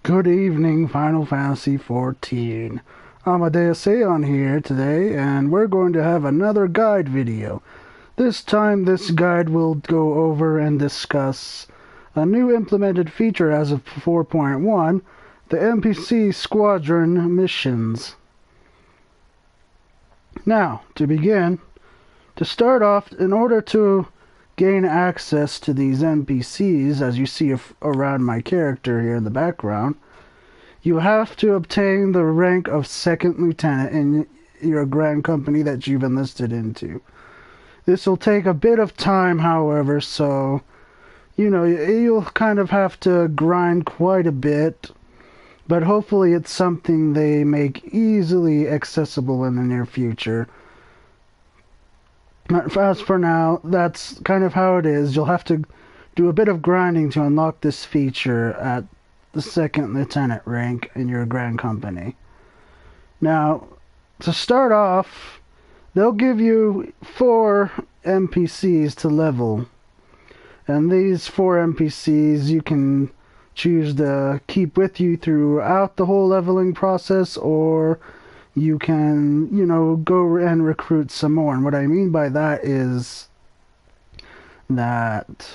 Good evening, Final Fantasy XIV. Amadeus Aeon here today, and we're going to have another guide video. This time, this guide will go over and discuss a new implemented feature as of 4.1, the NPC Squadron missions. Now, to begin, to start off, in order to gain access to these NPCs, as you see around my character here in the background, you have to obtain the rank of second lieutenant in your grand company that you've enlisted into. This will take a bit of time, however, so, you'll kind of have to grind quite a bit, but hopefully it's something they make easily accessible in the near future. As for now, that's kind of how it is. You'll have to do a bit of grinding to unlock this feature at the second lieutenant rank in your grand company. Now, to start off, they'll give you 4 NPCs to level. And these 4 NPCs you can choose to keep with you throughout the whole leveling process, or you can, go and recruit some more. And what I mean by that is that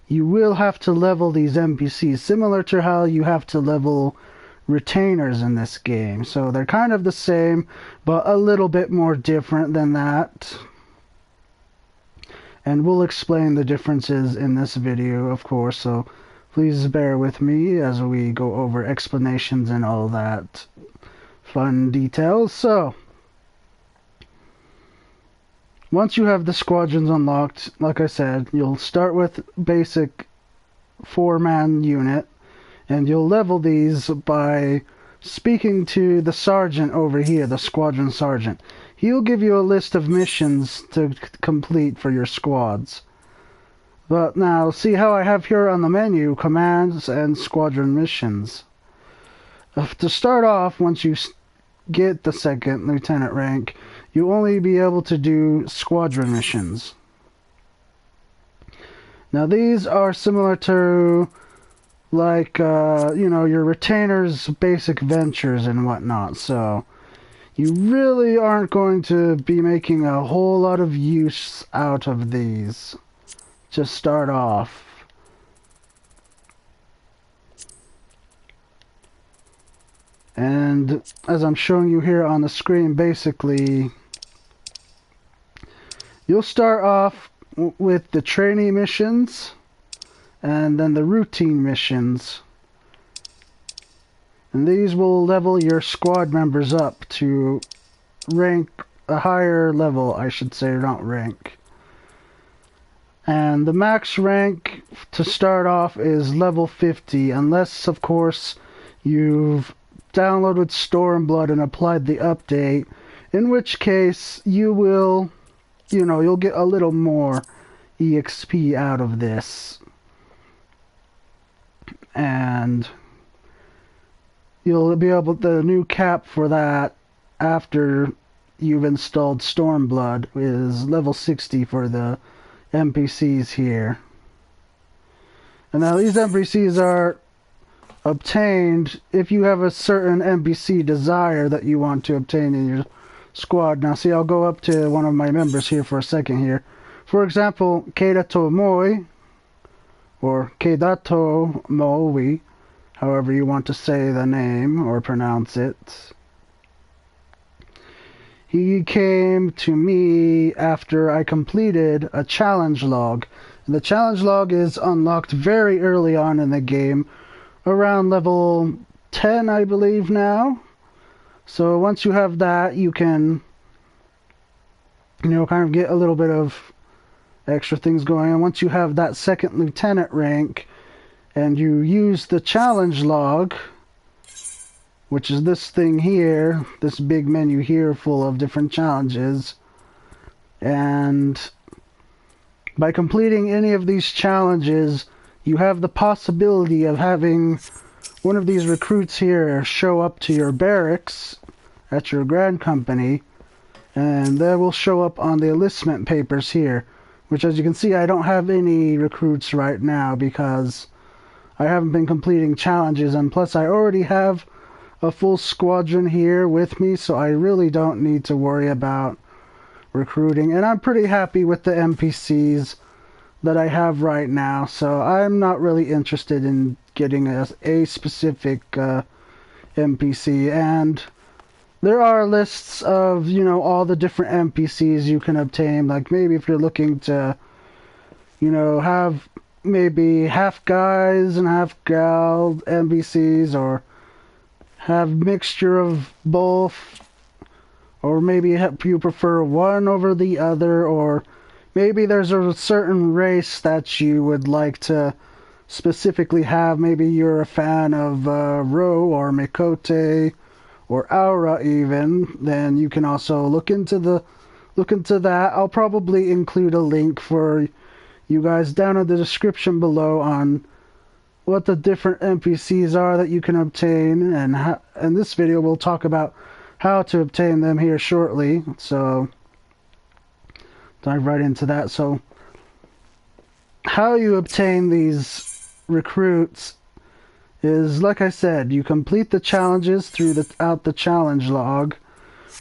you will have to level these NPCs, similar to how you have to level retainers in this game. So they're kind of the same, but a little bit more different than that. And we'll explain the differences in this video, of course, so please bear with me as we go over explanations and all that fun details. So, once you have the squadrons unlocked, like I said, you'll start with basic 4-man unit, and you'll level these by speaking to the sergeant over here, the squadron sergeant. He'll give you a list of missions to complete for your squads. But now, see how I have here on the menu, commands and squadron missions. To start off, once you get the second lieutenant rank, you'll only be able to do squadron missions. Now these are similar to your retainers' basic ventures and whatnot, so you really aren't going to be making a whole lot of use out of these to start off. And as I'm showing you here on the screen, basically, you'll start off with the trainee missions, and then the routine missions. And these will level your squad members up to rank a higher level, I should say, not rank. And the max rank to start off is level 50, unless, of course, you've downloaded Stormblood and applied the update, in which case you will, you'll get a little more EXP out of this. And you'll be able, the new cap for that after you've installed Stormblood is level 60 for the NPCs here. And now these NPCs are obtained if you have a certain NPC desire that you want to obtain in your squad. Now see, I'll go up to one of my members here for a second here. For example, Keidato Moi, or Keidato Moi, however you want to say the name or pronounce it. He came to me after I completed a challenge log. And the challenge log is unlocked very early on in the game, around level 10, I believe now. So once you have that, you can, kind of get a little bit of extra things going. And once you have that second lieutenant rank, and you use the challenge log, which is this thing here, this big menu here full of different challenges, and by completing any of these challenges, you have the possibility of having one of these recruits here show up to your barracks at your grand company, and they will show up on the enlistment papers here, which, as you can see, I don't have any recruits right now because I haven't been completing challenges, and plus I already have a full squadron here with me, so I really don't need to worry about recruiting. And I'm pretty happy with the NPCs that I have right now, so I'm not really interested in getting a specific NPC. And there are lists of, you know, all the different NPCs you can obtain. Like maybe if you're looking to, you know, have maybe half guys and half gal NPCs, or have mixture of both, or maybe you prefer one over the other, or maybe there's a certain race that you would like to specifically have. Maybe you're a fan of Ro or Mikote or Aura even. Then you can also look into that. I'll probably include a link for you guys down in the description below on what the different NPCs are that you can obtain, and in this video we'll talk about how to obtain them here shortly. So dive right into that. So how you obtain these recruits is, like I said, you complete the challenges throughout the challenge log,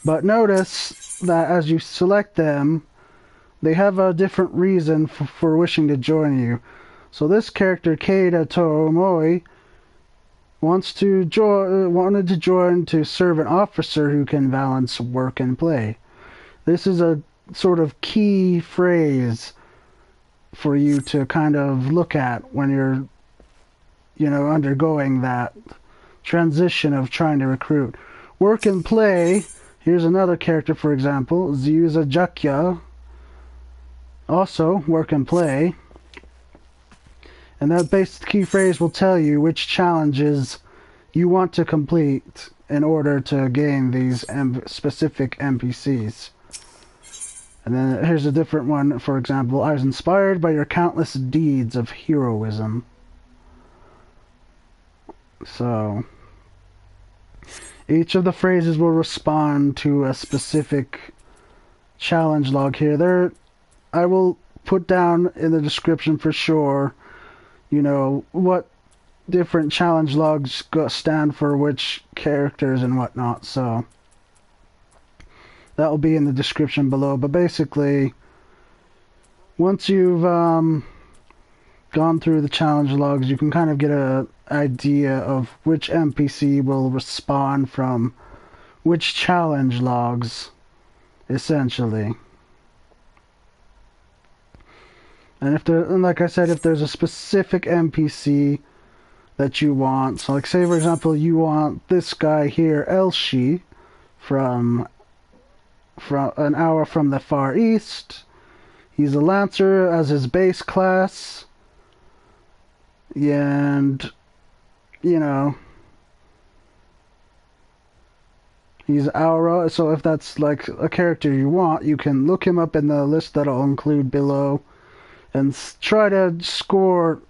but notice that as you select them, they have a different reason for wishing to join you. So this character, Keita Tomoi, wanted to join to serve an officer who can balance work and play. This is a sort of key phrase for you to kind of look at when you're, you know, undergoing that transition of trying to recruit. Work and play. Here's another character, for example, Zyuza Jakya. Also, work and play. And that basic key phrase will tell you which challenges you want to complete in order to gain these specific NPCs. And then here's a different one, for example, I was inspired by your countless deeds of heroism. So each of the phrases will respond to a specific challenge log here. I will put down in the description for sure, you know, what different challenge logs stand for which characters and whatnot. So that will be in the description below. But basically, once you've gone through the challenge logs, you can kind of get an idea of which NPC will respond from which challenge logs, essentially. And like I said, if there's a specific NPC that you want, so like say for example you want this guy here, Elshi, from an hour from the Far East. He's a Lancer as his base class, and you know, he's Aura. So if that's like a character you want, you can look him up in the list that I'll include below and try to score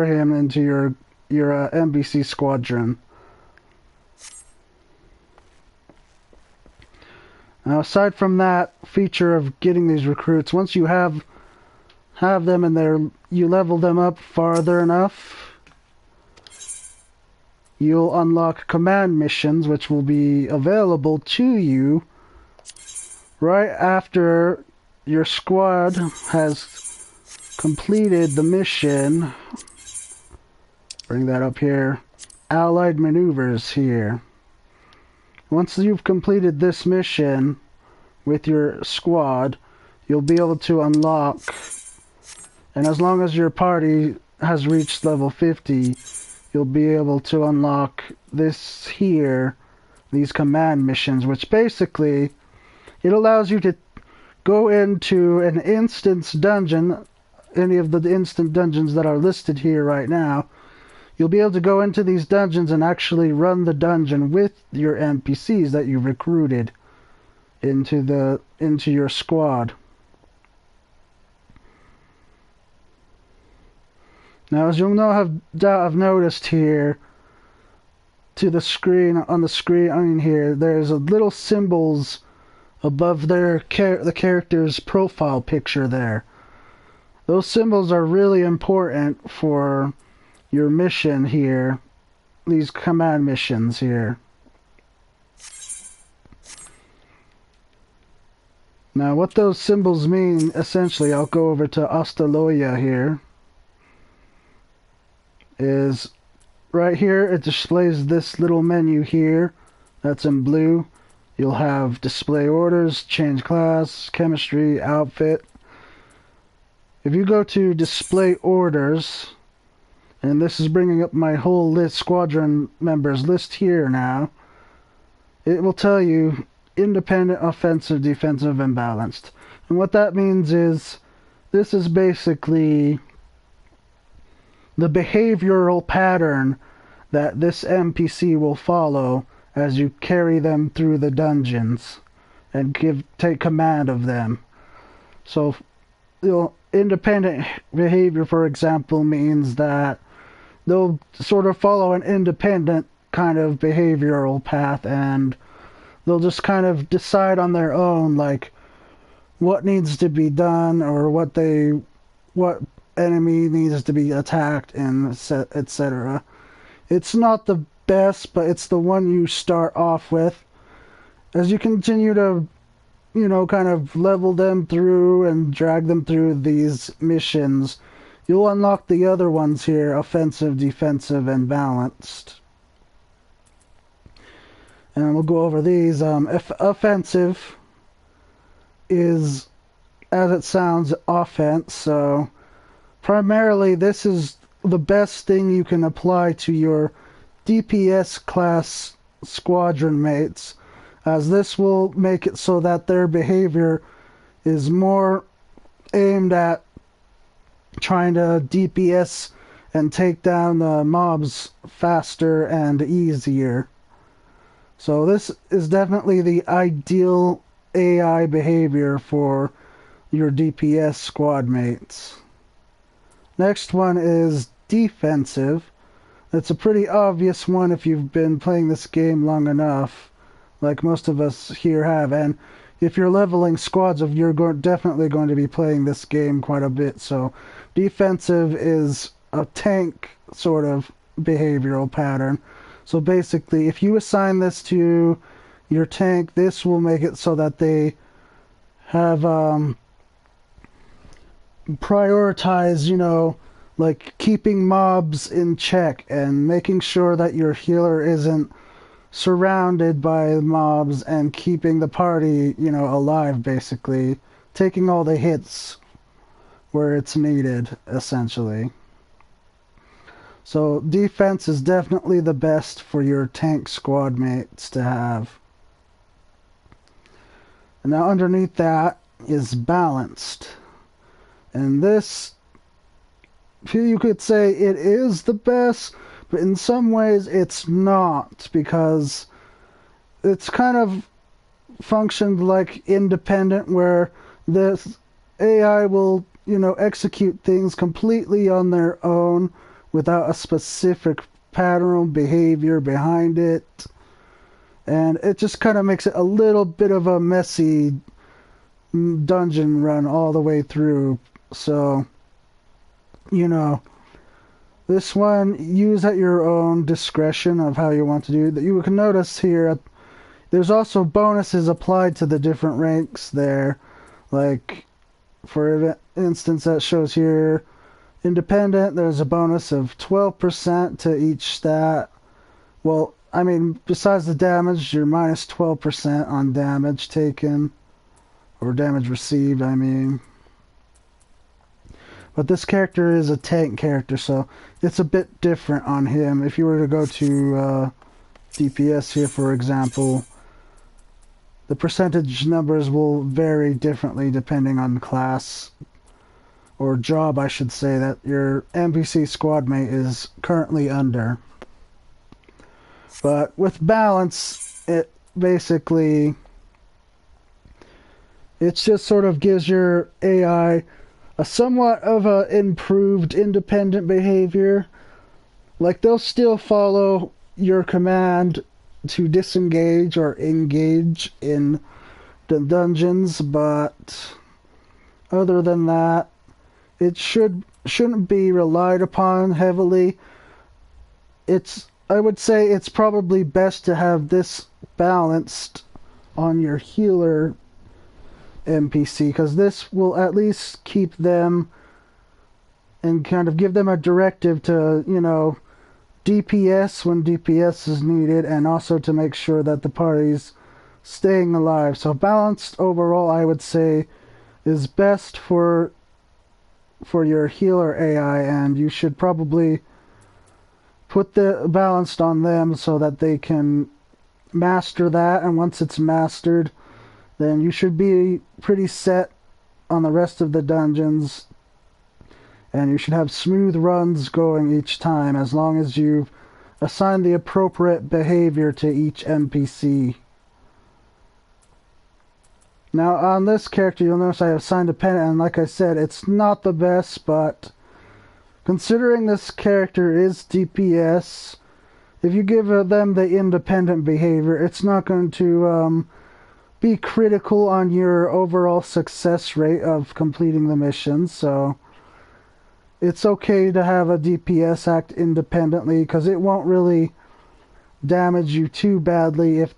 him into your NPC squadron. Now, aside from that feature of getting these recruits, once you have them and you level them up farther enough, you'll unlock command missions, which will be available to you right after your squad has completed the mission. Bring that up here. Allied maneuvers here. Once you've completed this mission with your squad, you'll be able to unlock, and as long as your party has reached level 50, you'll be able to unlock this here, these command missions, which basically, it allows you to go into an instance dungeon, any of the instant dungeons that are listed here right now. You'll be able to go into these dungeons and actually run the dungeon with your NPCs that you recruited into your squad. Now, as you'll have noticed here, on the screen here, there's a little symbols above the character's profile picture there. Those symbols are really important for your mission here, these command missions here. Now what those symbols mean, essentially, I'll go over to Ostaloya here, is right here it displays this little menu here that's in blue. You'll have display orders, change class, chemistry, outfit. If you go to display orders, and this is bringing up my whole list, squadron members list here now, it will tell you independent, offensive, defensive, and balanced. And what that means is this is basically the behavioral pattern that this NPC will follow as you carry them through the dungeons and take command of them. So, independent behavior, for example, means that they'll sort of follow an independent kind of behavioral path, and they'll just kind of decide on their own, like, what needs to be done, or what enemy needs to be attacked, and etc. It's not the best, but it's the one you start off with. As you continue to, kind of level them through and drag them through these missions, you'll unlock the other ones here: offensive, defensive, and balanced. And we'll go over these. Offensive is, as it sounds, offense. So primarily this is the best thing you can apply to your DPS class squadron mates, as this will make it so that their behavior is more aimed at trying to DPS and take down the mobs faster and easier. So this is definitely the ideal AI behavior for your DPS squad mates. Next one is defensive. It's a pretty obvious one if you've been playing this game long enough, like most of us here have. And if you're leveling squads, you're definitely going to be playing this game quite a bit. So defensive is a tank sort of behavioral pattern. So basically, if you assign this to your tank, this will make it so that they have prioritize, like keeping mobs in check and making sure that your healer isn't surrounded by mobs, and keeping the party, alive, basically. Taking all the hits where it's needed, essentially. So defense is definitely the best for your tank squad mates to have. And now underneath that is balanced. And this, you could say it is the best, but in some ways it's not, because it's kind of functioned like independent, where this AI will, execute things completely on their own without a specific pattern behavior behind it. And it just kind of makes it a little bit of a messy dungeon run all the way through. So, this one, use at your own discretion of how you want to do it. You can notice here, there's also bonuses applied to the different ranks there. Like, for instance, that shows here, independent, there's a bonus of 12% to each stat. Well, I mean, besides the damage, you're minus 12% on damage taken, or damage received, I mean. But this character is a tank character, so it's a bit different on him. If you were to go to DPS here, for example, the percentage numbers will vary differently depending on class, or job, I should say, that your NPC squad mate is currently under. But with balance, it basically, it just sort of gives your AI a somewhat of a improved independent behavior. Like, they'll still follow your command to disengage or engage in the dungeons, but other than that, it shouldn't be relied upon heavily. I would say it's probably best to have this balanced on your healer NPC, because this will at least keep them and kind of give them a directive to, DPS when DPS is needed, and also to make sure that the party's staying alive. So balanced overall, I would say, is best for your healer AI, and you should probably put the balanced on them so that they can master that, and once it's mastered, then you should be pretty set on the rest of the dungeons, and you should have smooth runs going each time, as long as you've assigned the appropriate behavior to each NPC. Now, on this character, you'll notice I have assigned a pennant, and like I said, it's not the best, but considering this character is DPS, if you give them the independent behavior, it's not going to be critical on your overall success rate of completing the mission, so it's okay to have a DPS act independently, because it won't really damage you too badly if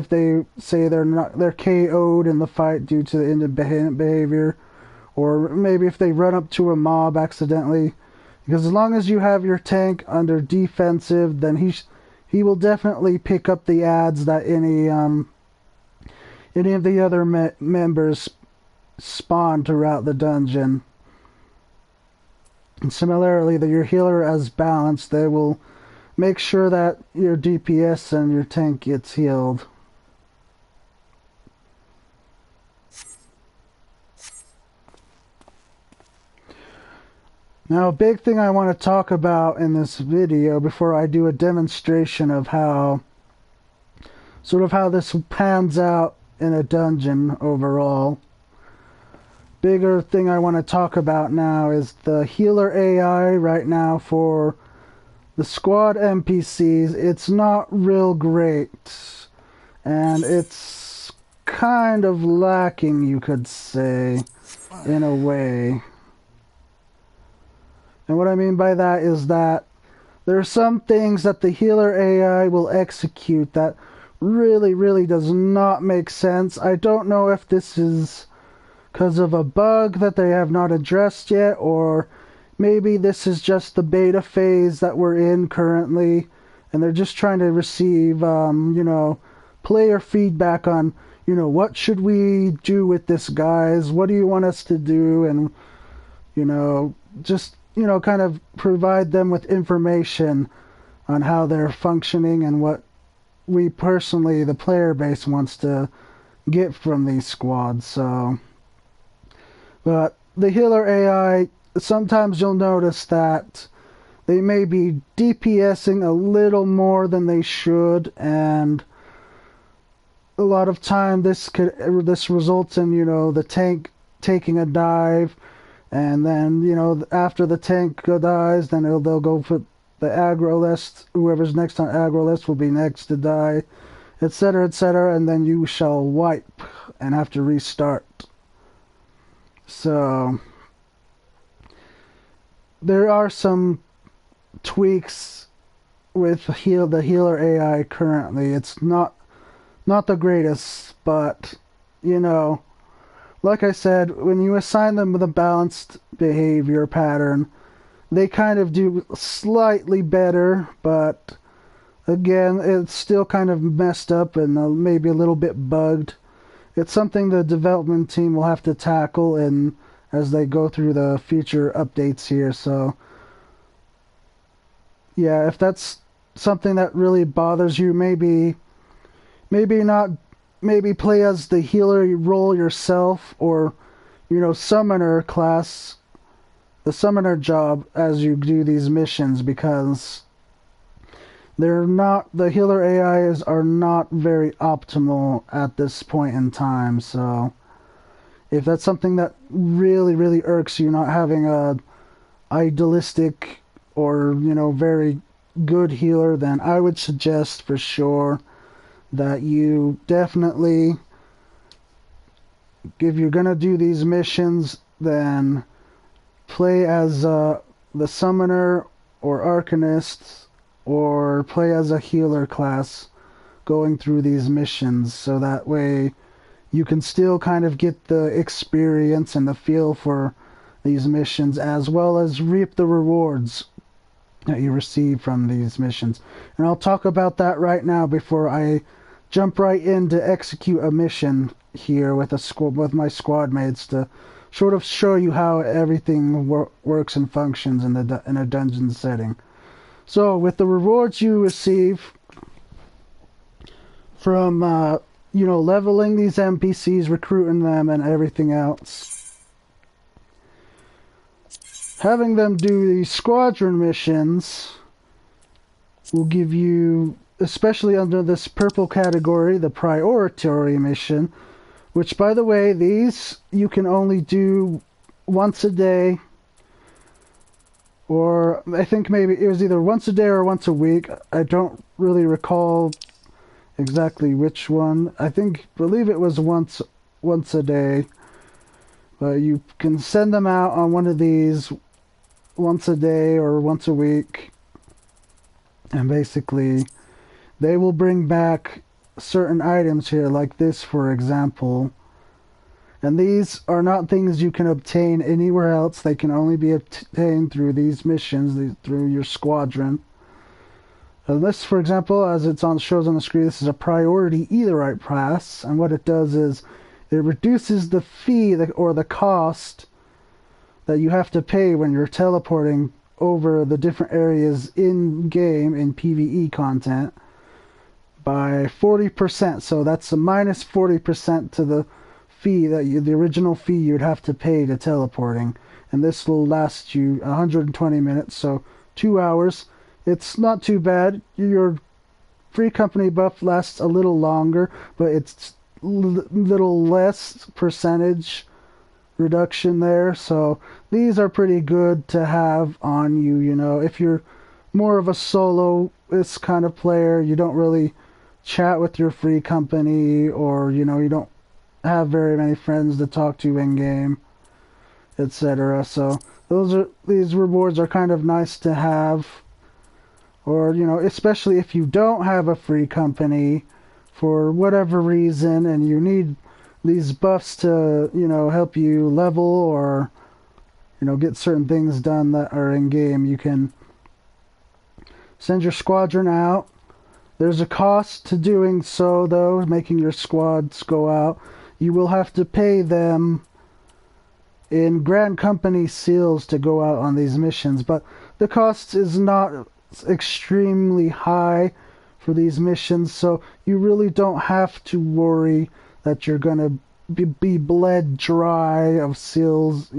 they say they're KO'd in the fight due to the independent behavior, or maybe if they run up to a mob accidentally. Because as long as you have your tank under defensive, then he will definitely pick up the ads that any of the other members spawn throughout the dungeon. And similarly, your healer as balanced, they will make sure that your DPS and your tank gets healed. Now, a big thing I want to talk about in this video before I do a demonstration of how this pans out in a dungeon overall. Bigger thing I want to talk about now is the healer AI right now for the squad NPCs. It's not real great, and it's kind of lacking, you could say, in a way. And what I mean by that is that there are some things that the healer AI will execute that really, really does not make sense. I don't know if this is because of a bug that they have not addressed yet, or maybe this is just the beta phase that we're in currently, and they're just trying to receive, player feedback on, what should we do with this, guys? What do you want us to do? And, just, kind of provide them with information on how they're functioning and what we personally, the player base, wants to get from these squads. So, but the healer AI, sometimes you'll notice that they may be DPSing a little more than they should, and a lot of time this results in, the tank taking a dive, and then, after the tank dies, then they'll go for the aggro list. Whoever's next on aggro list will be next to die, etc., etc., and then you shall wipe and have to restart. So there are some tweaks with the healer AI currently. It's not the greatest, but like I said, when you assign them with a balanced behavior pattern, they kind of do slightly better, but again, it's still kind of messed up and maybe a little bit bugged. It's something the development team will have to tackle as they go through the future updates here. So, yeah, if that's something that really bothers you, maybe play as the healer role yourself, or, summoner class, the summoner job as you do these missions, because the healer AIs are not very optimal at this point in time. So if that's something that really, really irks you, not having a idealistic or, very good healer, then I would suggest for sure that you definitely, if you're gonna do these missions, then play as the summoner or arcanist or play as a healer class going through these missions, so that way you can still kind of get the experience and the feel for these missions, as well as reap the rewards that you receive from these missions. And I'll talk about that right now before I jump right in to execute a mission here with my squad mates, to sort of show you how everything works and functions in a dungeon setting. So with the rewards you receive from leveling these NPCs, recruiting them, and everything else, having them do these squadron missions will give you, especially under this purple category, the priority mission, which, by the way, these you can only do once a day, or I think maybe it was either once a day or once a week. I don't really recall exactly which one. Believe it was once a day, but you can send them out on one of these once a day or once a week, and basically they will bring back certain items here, like this, for example. And these are not things you can obtain anywhere else. They can only be obtained through these missions, through your squadron. And this, for example, as shows on the screen, this is a priority etherite pass, and what it does is it reduces the fee or the cost that you have to pay when you're teleporting over the different areas in game in PvE content by 40%. So that's a minus 40% to the fee the original fee you'd have to pay to teleporting, and this will last you 120 minutes, so 2 hours. It's not too bad. Your free company buff lasts a little longer, but it's little less percentage reduction there. So these are pretty good to have on you, if you're more of a solo-ist kind of player, you don't really chat with your free company, or you don't have very many friends to talk to in game, etc. So these rewards are kind of nice to have. Or, especially if you don't have a free company for whatever reason and you need these buffs to, help you level or, get certain things done that are in game, you can send your squadron out. There's a cost to doing so, though, making your squads go out. You will have to pay them in Grand Company seals to go out on these missions, but the cost is not extremely high for these missions, so you really don't have to worry that you're gonna be bled dry of seals,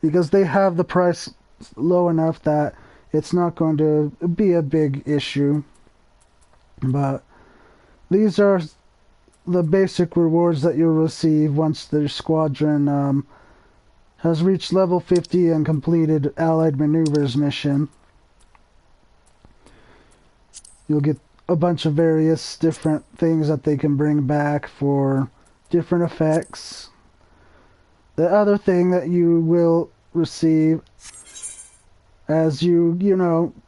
because they have the price low enough that it's not going to be a big issue. But these are the basic rewards that you'll receive once the squadron has reached level 50 and completed Allied Maneuvers mission. You'll get a bunch of various different things that they can bring back for different effects. The other thing that you will receive as you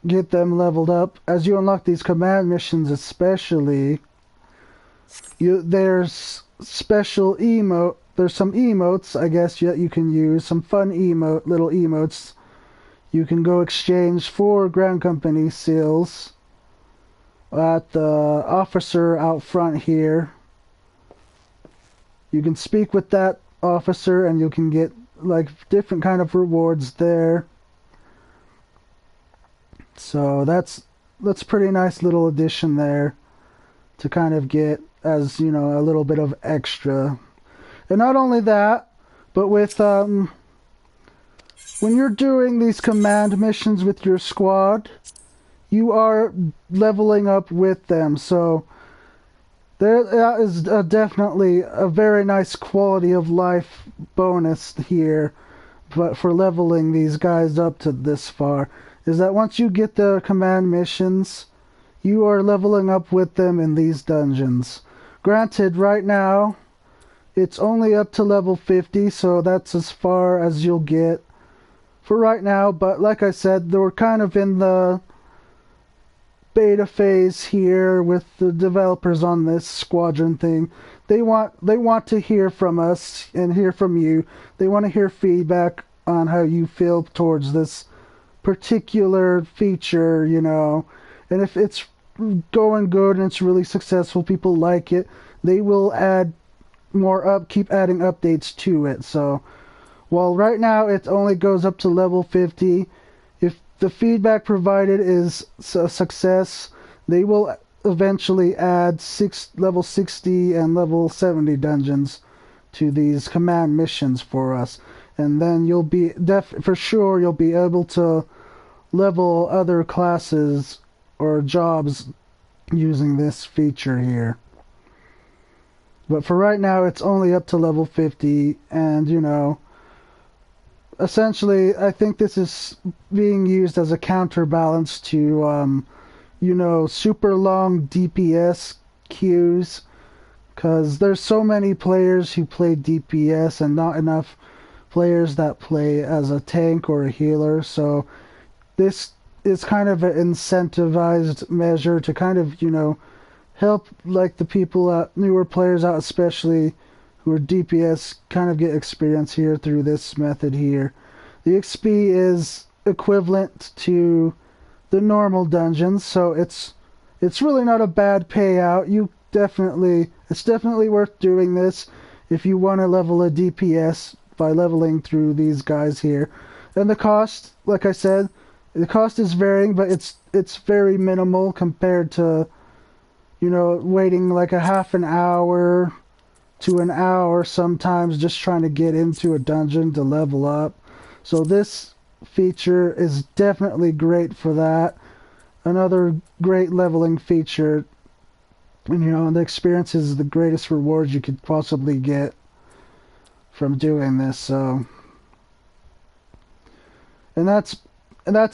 get them leveled up, as you unlock these command missions especially, there's special there's some emotes, I guess, that you can use, some fun little emotes you can go exchange for Grand Company seals at the officer out front here. You can speak with that officer and you can get like different kind of rewards there. So that's pretty nice little addition there to kind of get as, a little bit of extra. And not only that, but with when you're doing these command missions with your squad, you are leveling up with them. So that is definitely a very nice quality of life bonus here, but for leveling these guys up to this far, is that once you get the command missions, you are leveling up with them in these dungeons. Granted, right now, it's only up to level 50, so that's as far as you'll get for right now, but like I said, we're kind of in the beta phase here with the developers on this Squadron thing. They want to hear from us and hear from you. They want to hear feedback on how you feel towards this particular feature, you know. And if it's going good and it's really successful, people like it, they will add more up, keep adding updates to it. So, while right now it only goes up to level 50, if the feedback provided is a success, they will eventually add level 60 and level 70 dungeons to these command missions for us. And then you'll be for sure you'll be able to level other classes or jobs using this feature here. But for right now, it's only up to level 50, and you know, essentially, I think this is being used as a counterbalance to, you know, super long DPS queues, because there's so many players who play DPS and not enough players that play as a tank or a healer. So this is kind of an incentivized measure to kind of, you know, help like the people out, newer players out, especially who are DPS, kind of get experience here through this method here. The XP is equivalent to the normal dungeons, so it's really not a bad payout. It's definitely worth doing this if you want to level a DPS by leveling through these guys here. And the cost, like I said, the cost is varying, but it's very minimal compared to, you know, waiting like a half an hour to an hour sometimes just trying to get into a dungeon to level up. So this feature is definitely great for that. Another great leveling feature. And, you know, the experience is the greatest reward you could possibly get from doing this. So, and that's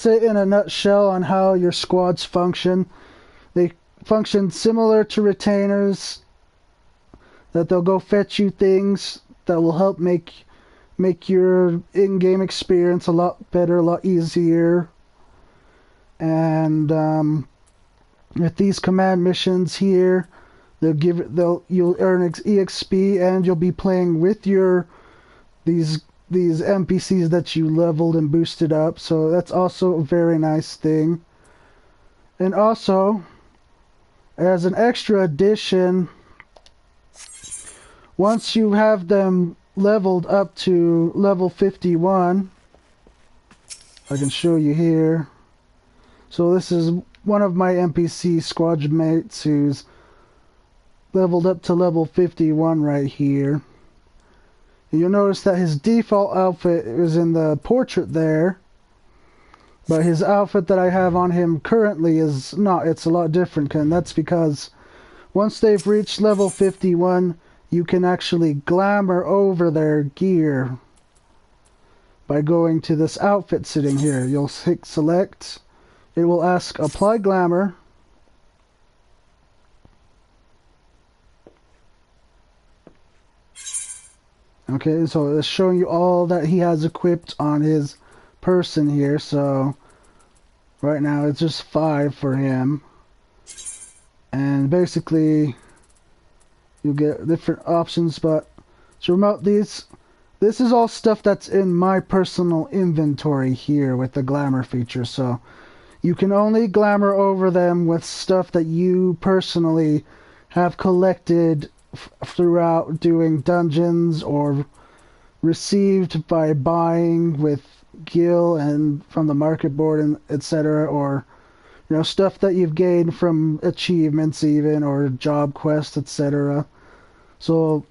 it in a nutshell on how your squads function. They function similar to retainers, that they'll go fetch you things that will help make your in-game experience a lot better, a lot easier. And with these command missions here, you'll earn EXP, and you'll be playing with these NPCs that you leveled and boosted up. So that's also a very nice thing. And also, as an extra addition, once you have them leveled up to level 51, I can show you here. So this is one of my NPC squad mates who's leveled up to level 51 right here. You'll notice that his default outfit is in the portrait there, but his outfit that I have on him currently is not. It's a lot different, and that's because once they've reached level 51, you can actually glamour over their gear by going to this outfit sitting here. You'll hit select. It will ask apply glamour. Okay, so it's showing you all that he has equipped on his person here. So right now it's just 5 for him. And basically you'll get different options, but to remote this is all stuff that's in my personal inventory here with the glamour feature. So you can only glamour over them with stuff that you personally have collected throughout doing dungeons or received by buying with Gil and from the market board and etc., or you know, stuff that you've gained from achievements even, or job quests, etc. So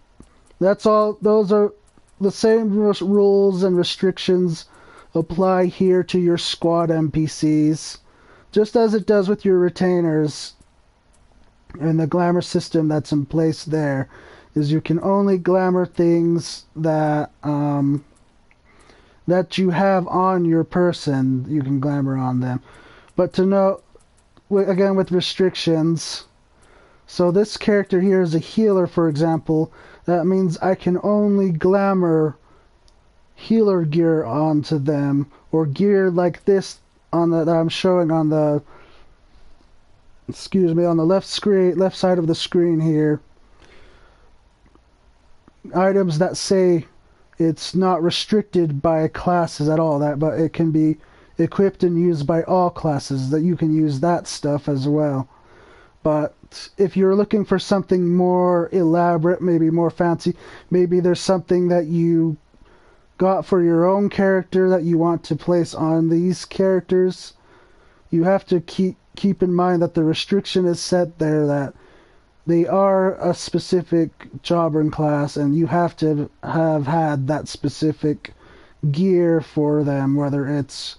that's all. Those are the same rules and restrictions apply here to your squad NPCs, just as it does with your retainers. And the glamour system that's in place there is you can only glamour things that that you have on your person. You can glamour on them, but to know, again, with restrictions. So this character here is a healer, for example. That means I can only glamour healer gear onto them, or gear like this on that I'm showing on the excuse me, on the left side of the screen here, items that say it's not restricted by classes at all, but it can be equipped and used by all classes, that you can use that stuff as well. But if you're looking for something more elaborate, maybe more fancy, maybe there's something that you got for your own character that you want to place on these characters, you have to keep in mind that the restriction is set there, that they are a specific Jobber class, and you have to have had that specific gear for them, whether it's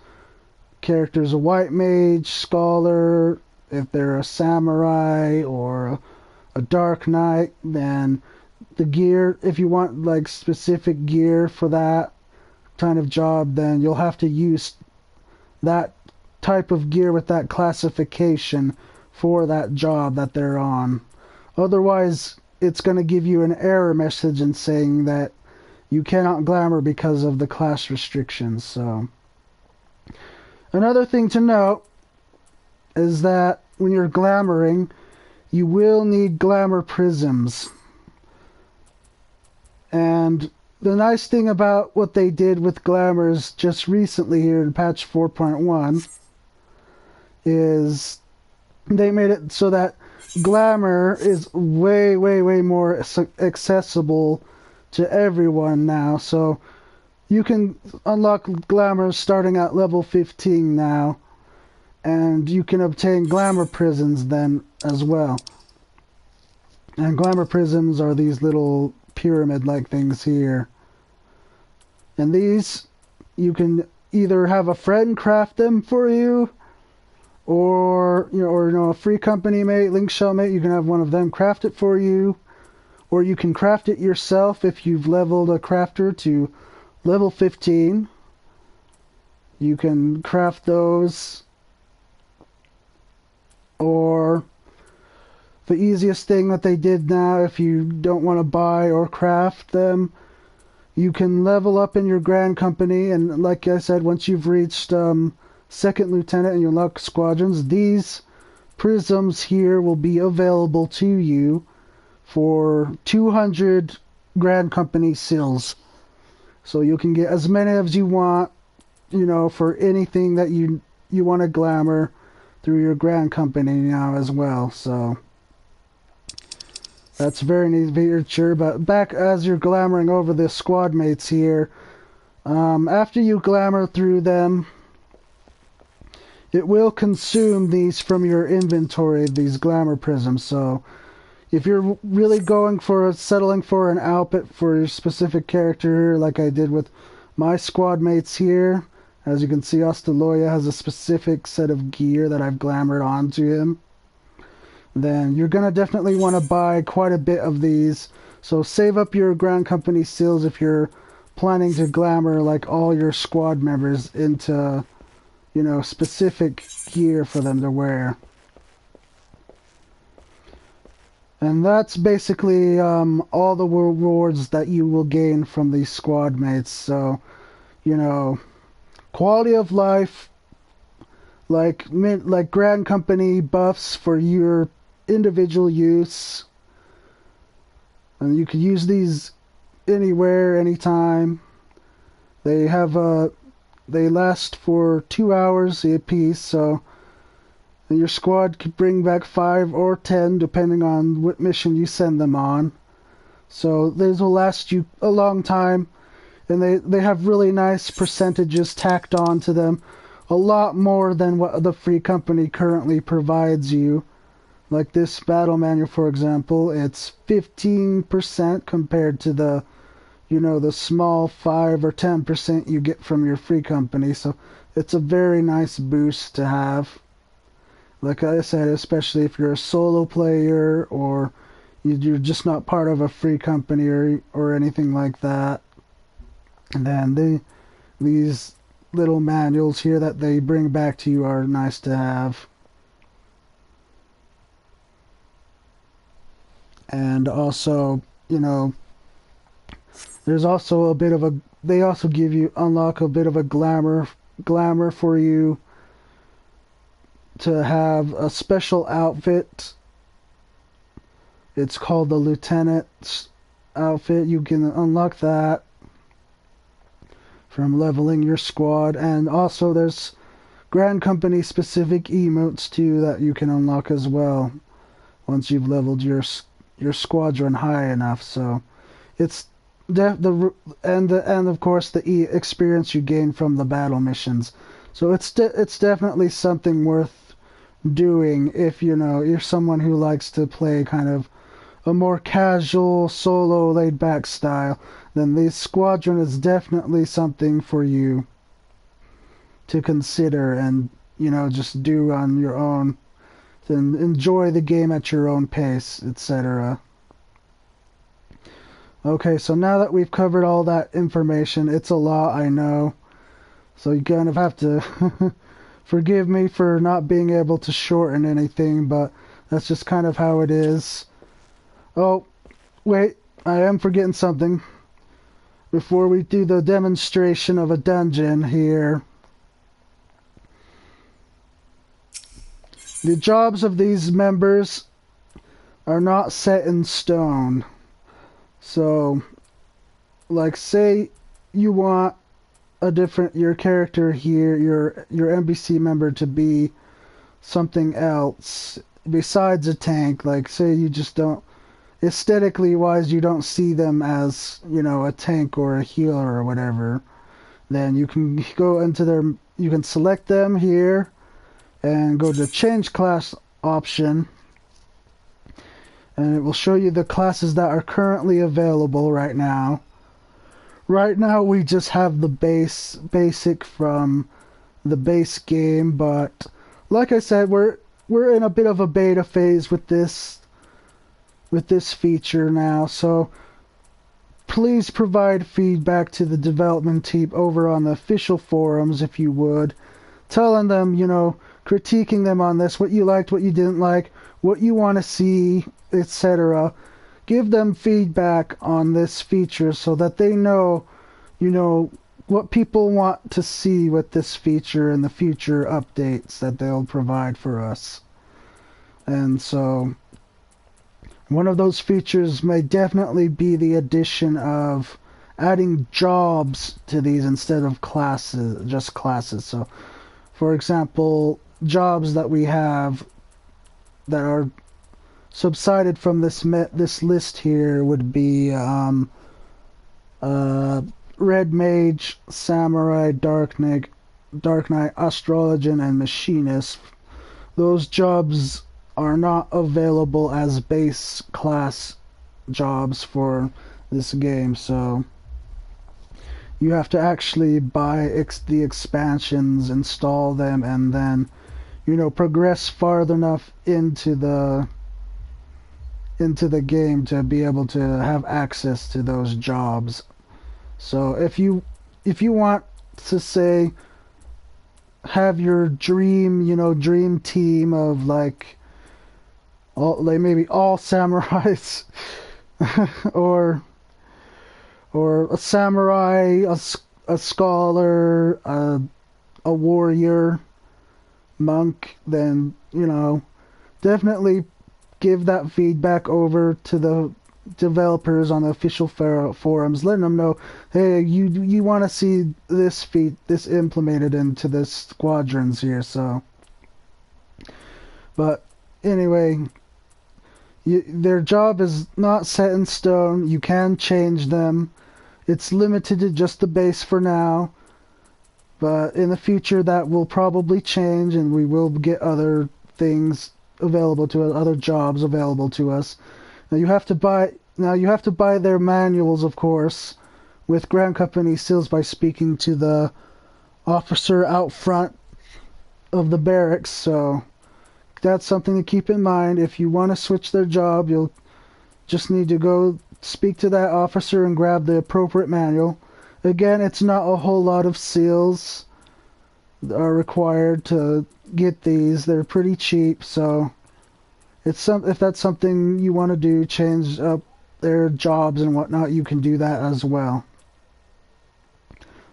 characters a white mage, scholar, if they're a samurai or a dark knight, then the gear, if you want like specific gear for that kind of job, then you'll have to use that type of gear with that classification for that job that they're on. Otherwise, it's going to give you an error message and saying that you cannot glamour because of the class restrictions. So, another thing to note is that when you're glamoring, you will need glamour prisms. And the nice thing about what they did with glamours just recently here in patch 4.1 is they made it so that glamour is way more accessible to everyone now. So you can unlock glamour starting at level 15 now, and you can obtain glamour prisms then as well. And glamour prisms are these little pyramid-like things here. And these, you can either have a friend craft them for you, or a free company mate, link shell mate, you can have one of them craft it for you, or you can craft it yourself if you've leveled a crafter to level 15. You can craft those, or the easiest thing that they did now, if you don't want to buy or craft them, you can level up in your Grand Company, and like I said, once you've reached Second Lieutenant and you unlock Squadrons, these prisms here will be available to you for 200 Grand Company sills. So you can get as many as you want, for anything that you want to glamour through your Grand Company now as well. So that's very neat feature. But back as you're glamoring over the squad mates here, after you glamour through them, it will consume these from your inventory, these glamour prisms. So if you're really settling for an outfit for your specific character, like I did with my squad mates here, as you can see, Ostaloya has a specific set of gear that I've glamored onto him, then you're going to definitely want to buy quite a bit of these. So save up your Grand Company sills if you're planning to glamour like all your squad members into specific gear for them to wear. And that's basically all the rewards that you will gain from these squad mates. So, quality of life, like Grand Company buffs for your individual use. And you can use these anywhere, anytime. They last for 2 hours a piece, so your squad could bring back 5 or 10 depending on what mission you send them on. So these will last you a long time, and they have really nice percentages tacked on to them, a lot more than what the free company currently provides you. Like this battle manual, for example, it's 15% compared to the the small 5 or 10% you get from your free company. So it's a very nice boost to have. Like I said, especially if you're a solo player or you're just not part of a free company or anything like that. And then these little manuals here that they bring back to you are nice to have. And also, there's also they also unlock a bit of a glamour for you to have a special outfit. It's called the Lieutenant's outfit. You can unlock that from leveling your squad, and also there's Grand Company specific emotes too that you can unlock as well once you've leveled your squadron high enough. So it's and of course the experience you gain from the battle missions. So it's definitely something worth doing if you're someone who likes to play kind of a more casual, solo, laid-back style. Then the Squadron is definitely something for you to consider and just do on your own, and enjoy the game at your own pace, etc. Okay, so now that we've covered all that information, it's a lot, I know, so you kind of have to forgive me for not being able to shorten anything, but that's just kind of how it is. Oh, wait, I am forgetting something. Before we do the demonstration of a dungeon here, the jobs of these members are not set in stone. So, like, say you want your character here, your NPC member to be something else besides a tank. Like, say you just don't, aesthetically wise, you don't see them as, a tank or a healer or whatever. Then you can go into you can select them here and go to change class option, and it will show you the classes that are currently available right now. Right now we just have the basic from the base game, but like I said, we're in a bit of a beta phase with this feature now, so please provide feedback to the development team over on the official forums if you would, telling them, critiquing them on this, what you liked, what you didn't like, what you want to see, etc. Give them feedback on this feature so that they know, what people want to see with this feature and the future updates that they'll provide for us. And so one of those features may definitely be the addition of adding jobs to these instead of just classes. So, for example, jobs that we have that are subsided from this list here would be Red Mage, Samurai, Dark Knight, Astrologian, and Machinist. Those jobs are not available as base class jobs for this game, so you have to actually buy the expansions, install them, and then progress far enough into the game to be able to have access to those jobs. So if you want to say have your dream team of maybe all samurais or a samurai, a scholar, a warrior, monk, then definitely give that feedback over to the developers on the official forums, letting them know, hey, you want to see this implemented into the squadrons here. So, but anyway, their job is not set in stone. You can change them. It's limited to just the base for now, but in the future that will probably change, and we will get other things available to us, other jobs available to us. Now you have to buy their manuals, of course, with Grand Company seals by speaking to the officer out front of the barracks. So that's something to keep in mind. If you want to switch their job, you'll just need to go speak to that officer and grab the appropriate manual. Again, it's not a whole lot of seals are required to get these. They're pretty cheap, so if that's something you want to do, change up their jobs and whatnot, you can do that as well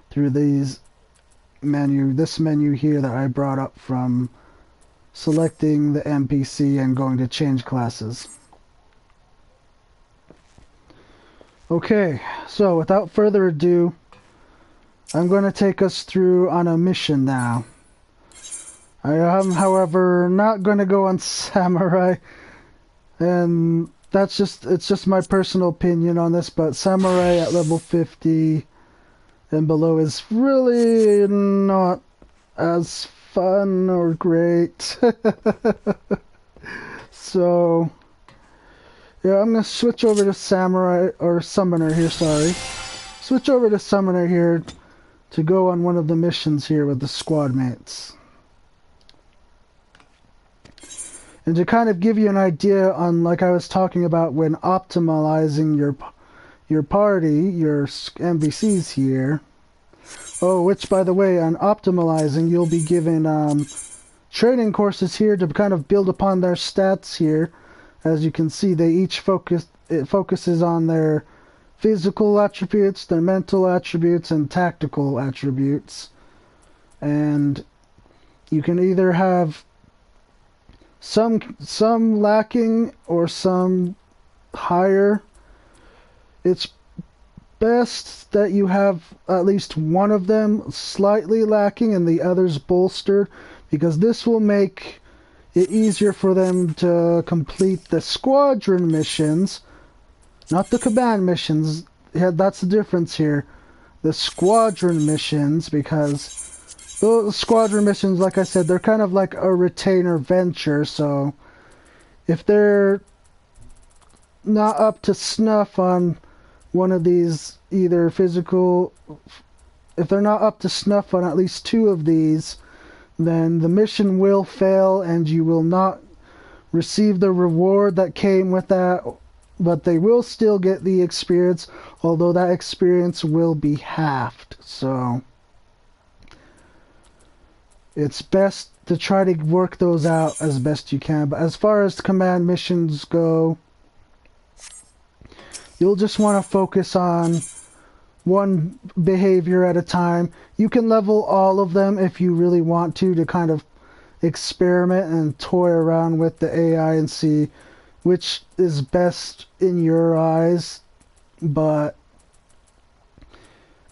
through this menu here that I brought up from selecting the NPC and going to change classes. Okay, so without further ado, I'm going to take us through on a mission now. I am, however, not going to go on Samurai, and it's just my personal opinion on this, but Samurai at level 50 and below is really not as fun or great. So yeah, I'm gonna switch over to Samurai or Summoner here, sorry. Switch over to Summoner here to go on one of the missions here with the squad mates. And to kind of give you an idea on, like I was talking about when optimizing your party, your NPCs here. Oh, which, by the way, on optimizing, you'll be given training courses here to kind of build upon their stats here. As you can see, they each focuses on their physical attributes, their mental attributes, and tactical attributes. And you can either have some lacking or some higher. It's best that you have at least one of them slightly lacking and the others bolstered, because this will make it easier for them to complete the squadron missions, not the command missions. Yeah, that's the difference here. The squadron missions, because those squadron missions, like I said, they're kind of like a retainer venture, so if they're not up to snuff on one of these, either physical, if they're not up to snuff on at least two of these, then the mission will fail and you will not receive the reward that came with that, but they will still get the experience, although that experience will be halved. So it's best to try to work those out as best you can. But as far as command missions go, you'll just want to focus on one behavior at a time. You can level all of them if you really want to kind of experiment and toy around with the AI and see which is best in your eyes. But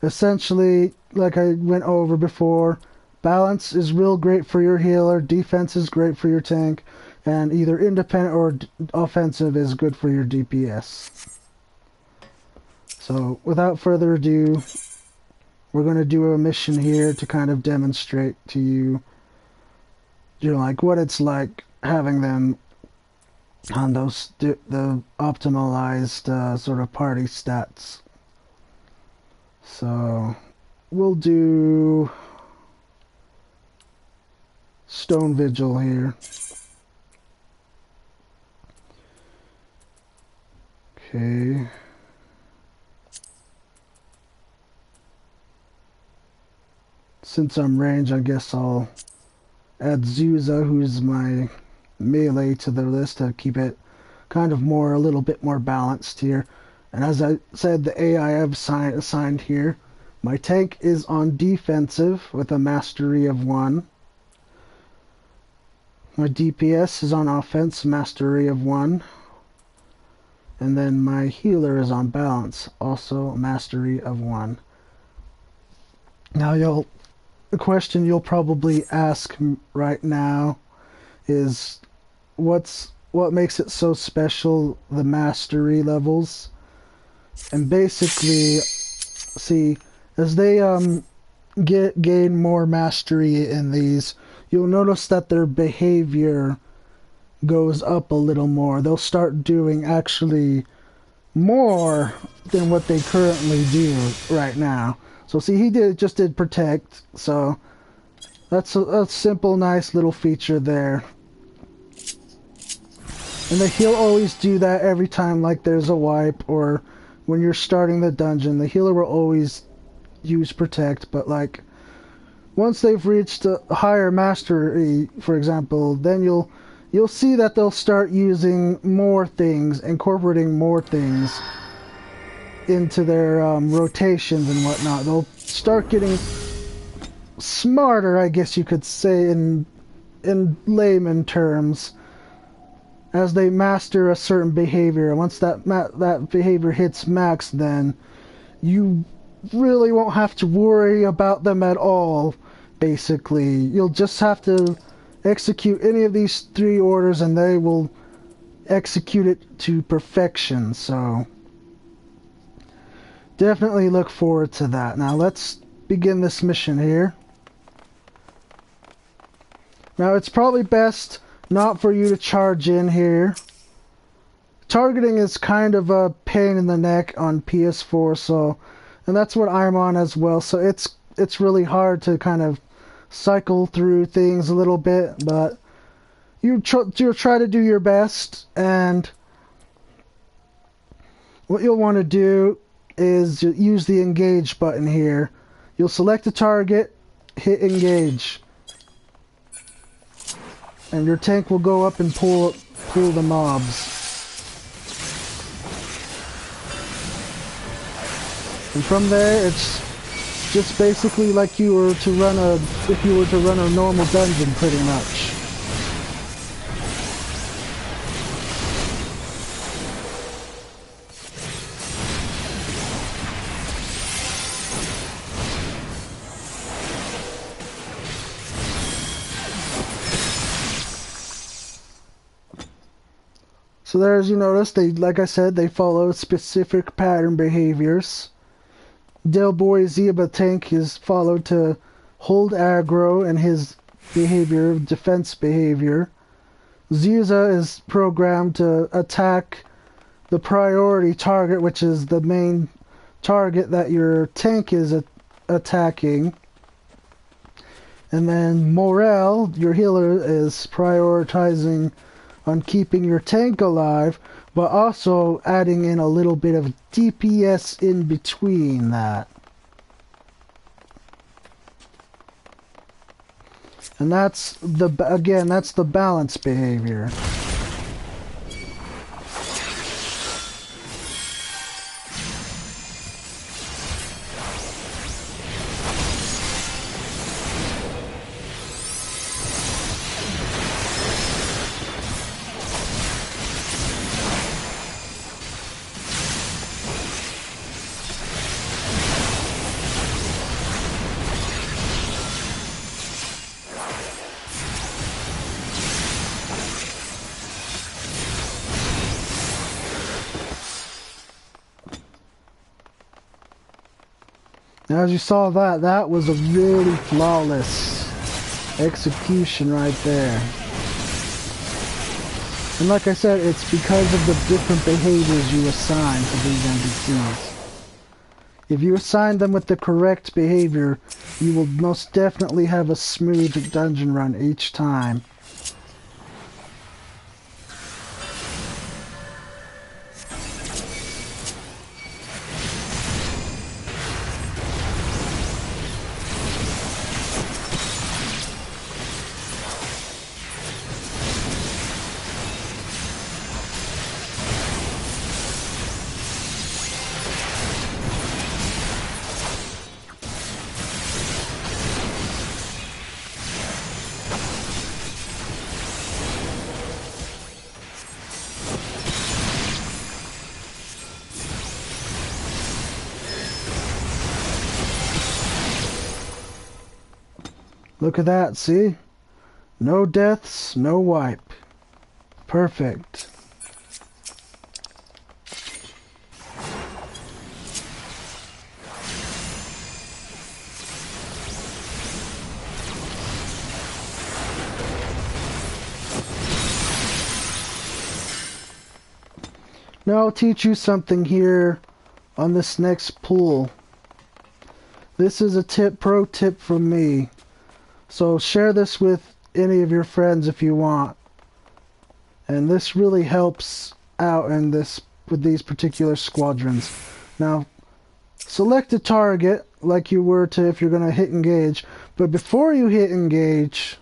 essentially, like I went over before, balance is real great for your healer, defense is great for your tank, and either independent or offensive is good for your DPS. So, without further ado, we're going to do a mission here to kind of demonstrate to you, like what it's like having them on those the optimized sort of party stats. So, we'll do Stone Vigil here. Okay. Since I'm range, I guess I'll add Zuza, who's my melee, to the list to keep it kind of a little bit more balanced here. And as I said, the AI I've assigned here, my tank is on defensive with a mastery of 1. My DPS is on offense, mastery of 1. And then my healer is on balance, also mastery of 1. Now the question you'll probably ask right now is what makes it so special, the mastery levels. And basically, see, as they gain more mastery in these, you'll notice that their behavior goes up a little more. They'll start doing actually more than what they currently do right now. So see, he just did protect, so that's a simple, nice little feature there. And he'll always do that every time, like there's a wipe, or when you're starting the dungeon, the healer will always use protect, but like once they've reached a higher mastery, for example, then you'll see that they'll start using more things, incorporating more things into their rotations and whatnot. They'll start getting smarter, I guess you could say, in in layman terms, as they master a certain behavior. And once that behavior hits max, then you really won't have to worry about them at all, basically. You'll just have to execute any of these 3 orders and they will execute it to perfection. So definitely look forward to that. Now let's begin this mission here. Now it's probably best not for you to charge in here. Targeting is kind of a pain in the neck on PS4, so, and that's what I'm on as well, so it's really hard to kind of cycle through things a little bit, but you'll try to do your best. And what you'll want to do is use the engage button here. You'll select a target, hit engage, and your tank will go up and pull the mobs. And from there, it's just basically like if you were to run a normal dungeon, pretty much. So there, as you notice, like I said, they follow specific pattern behaviors. Delboy Zeba tank is followed to hold aggro and his behavior, defense behavior. Zuza is programmed to attack the priority target, which is the main target that your tank is attacking. And then Morel, your healer, is prioritizing on keeping your tank alive, but also adding in a little bit of DPS in between that. And that's the balance behavior. Now, as you saw, that was a really flawless execution right there. And like I said, it's because of the different behaviors you assign to these NPCs. If you assign them with the correct behavior, you will most definitely have a smooth dungeon run each time. Look at that, see? No deaths, no wipe. Perfect. Now I'll teach you something here on this next pool. This is a pro tip from me. So share this with any of your friends if you want. And this really helps out with these particular squadrons. Now, select a target like you were to if you're going to hit engage. But before you hit engage,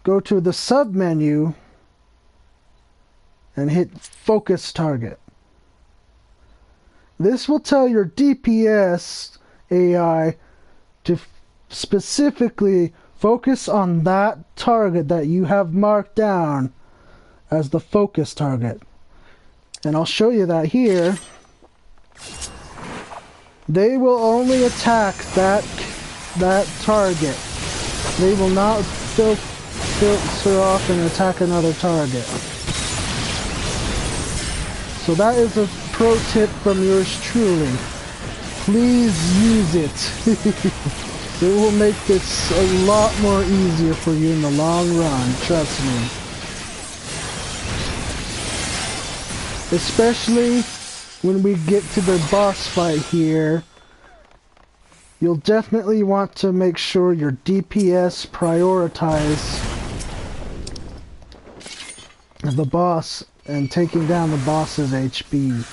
go to the sub menu and hit focus target. This will tell your DPS AI to specifically Focus on that target that you have marked down as the focus target. And I'll show you that here. They will only attack that target. They will not filter off and attack another target. So that is a pro tip from yours truly. Please use it. It will make this a lot more easier for you in the long run, trust me. Especially when we get to the boss fight here, you'll definitely want to make sure your DPS prioritize the boss and taking down the boss's HP.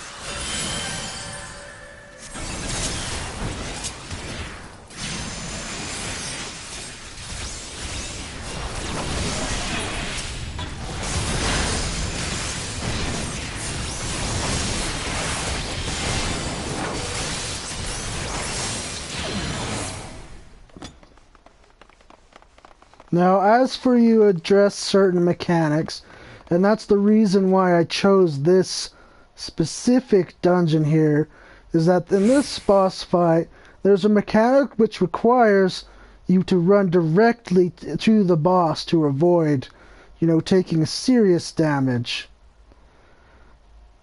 Now, as for you address certain mechanics, and that's the reason why I chose this specific dungeon here, is that in this boss fight, there's a mechanic which requires you to run directly to the boss to avoid, taking serious damage.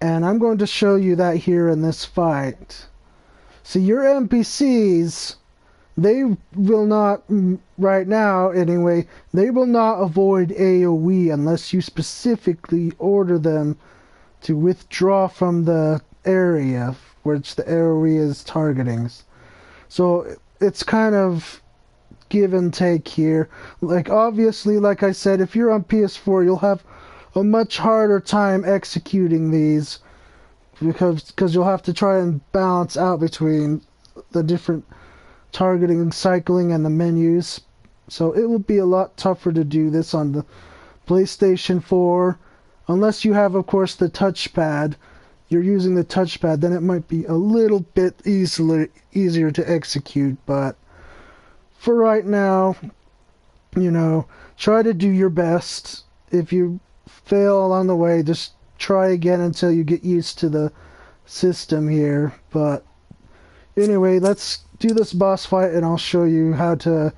And I'm going to show you that here in this fight. See, your NPCs, they will not, right now anyway, they will not avoid AoE unless you specifically order them to withdraw from the area which the AoE is targeting. So it's kind of give and take here. Like, obviously, like I said, if you're on PS4, you'll have a much harder time executing these because you'll have to try and balance out between the different targeting and cycling and the menus. So it will be a lot tougher to do this on the PlayStation 4 unless you have, of course, the touchpad. You're using the touchpad, then it might be a little bit easier to execute, but for right now, try to do your best. If you fail along the way, just try again until you get used to the system here. But anyway, let's do this boss fight and I'll show you how to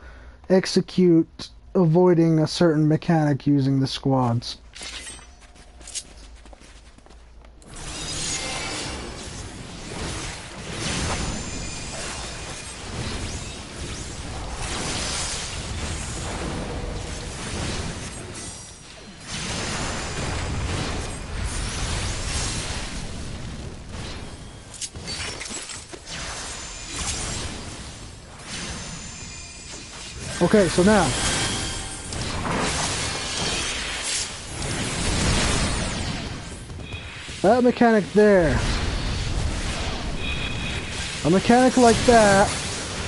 execute avoiding a certain mechanic using the squads. Okay, so now, that mechanic there, a mechanic like that,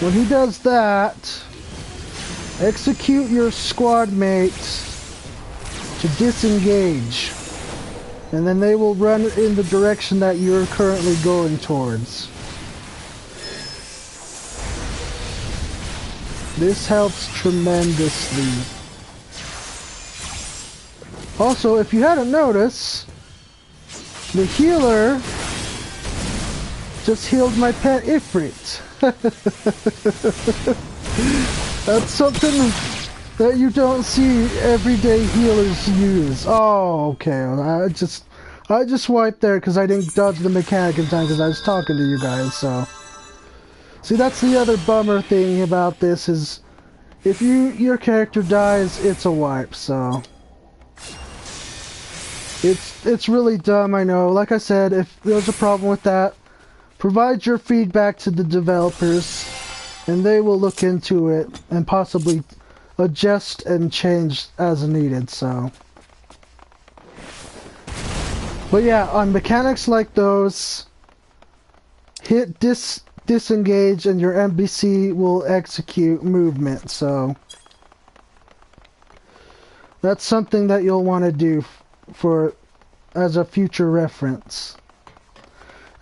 when he does that, execute your squad mates to disengage, and then they will run in the direction that you're currently going towards. This helps tremendously. Also, if you hadn't noticed, the healer just healed my pet Ifrit. That's something that you don't see everyday healers use. Oh, okay. I just wiped there because I didn't dodge the mechanic in time because I was talking to you guys, so. See, that's the other bummer thing about this is if your character dies, it's a wipe, so it's really dumb, I know. Like I said, if there's a problem with that, provide your feedback to the developers and they will look into it and possibly adjust and change as needed, so. But yeah, on mechanics like those, hit disengage and your NPC will execute movement, so that's something that you'll want to do as a future reference.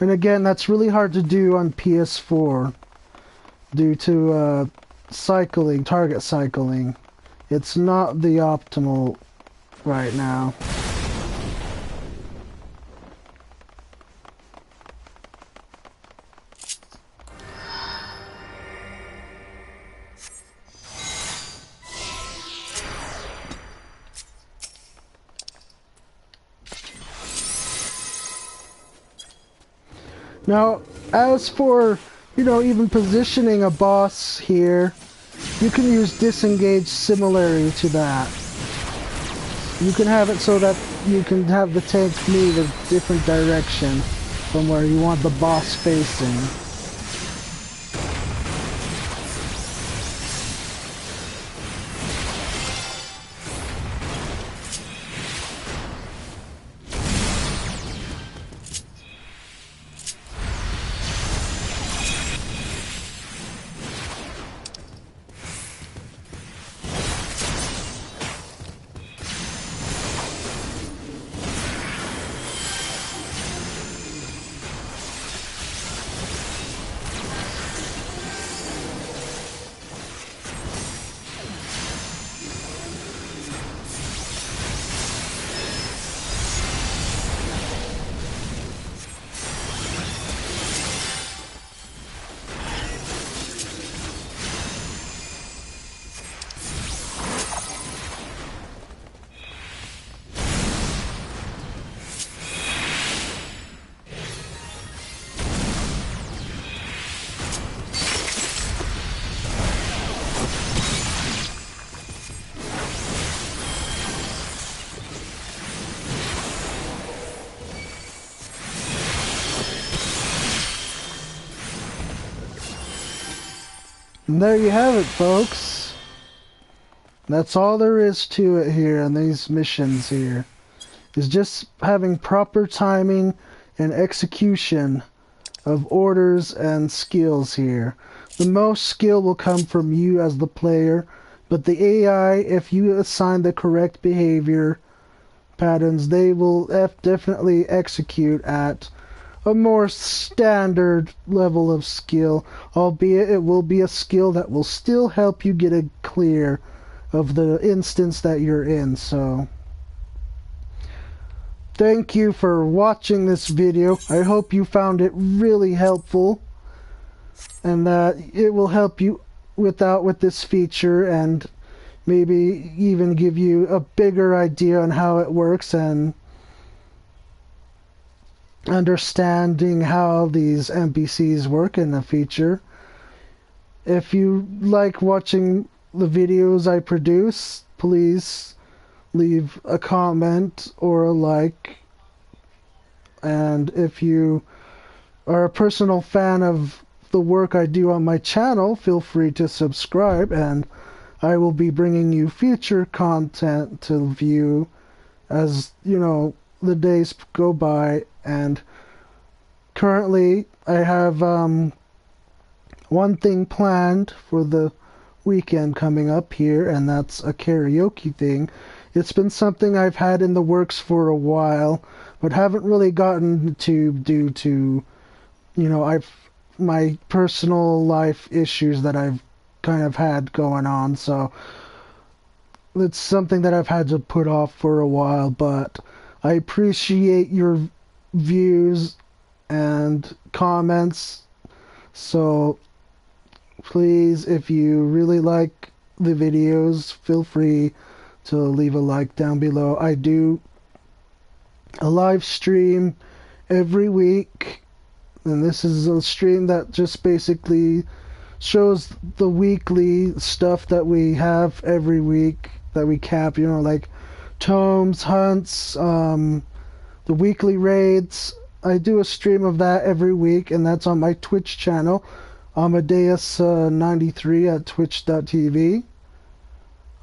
And again, that's really hard to do on PS4 due to target cycling. It's not the optimal right now. Now, as for, even positioning a boss here, you can use disengage similarly to that. You can have it so that you can have the tank move a different direction from where you want the boss facing. And there you have it, folks. That's all there is to it here on these missions here. Is just having proper timing and execution of orders and skills here. The most skill will come from you as the player, but the AI, if you assign the correct behavior patterns, they will definitely execute at a more standard level of skill, albeit it will be a skill that will still help you get a clear of the instance that you're in. So thank you for watching this video. I hope you found it really helpful and that it will help you with this feature and maybe even give you a bigger idea on how it works and understanding how these NPCs work in the feature. If you like watching the videos I produce, please leave a comment or a like. And if you are a personal fan of the work I do on my channel, feel free to subscribe, and I will be bringing you future content to view as, the days go by. And currently I have one thing planned for the weekend coming up here, and that's a karaoke thing. It's been something I've had in the works for a while, but haven't really gotten to due to, my personal life issues that I've kind of had going on. So it's something that I've had to put off for a while, but I appreciate your views and comments. So please, if you really like the videos, feel free to leave a like down below. I do a live stream every week, and this is a stream that just basically shows the weekly stuff that we have every week that we cap, like tomes, hunts, the weekly raids. I do a stream of that every week, and that's on my Twitch channel, Amadeus93 at twitch.tv.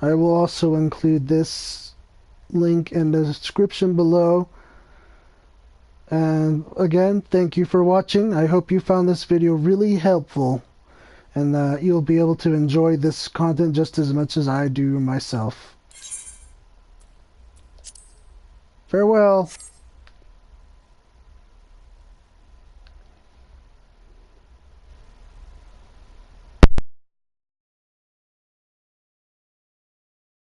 I will also include this link in the description below. And again, thank you for watching. I hope you found this video really helpful, and that you'll be able to enjoy this content just as much as I do myself. Farewell.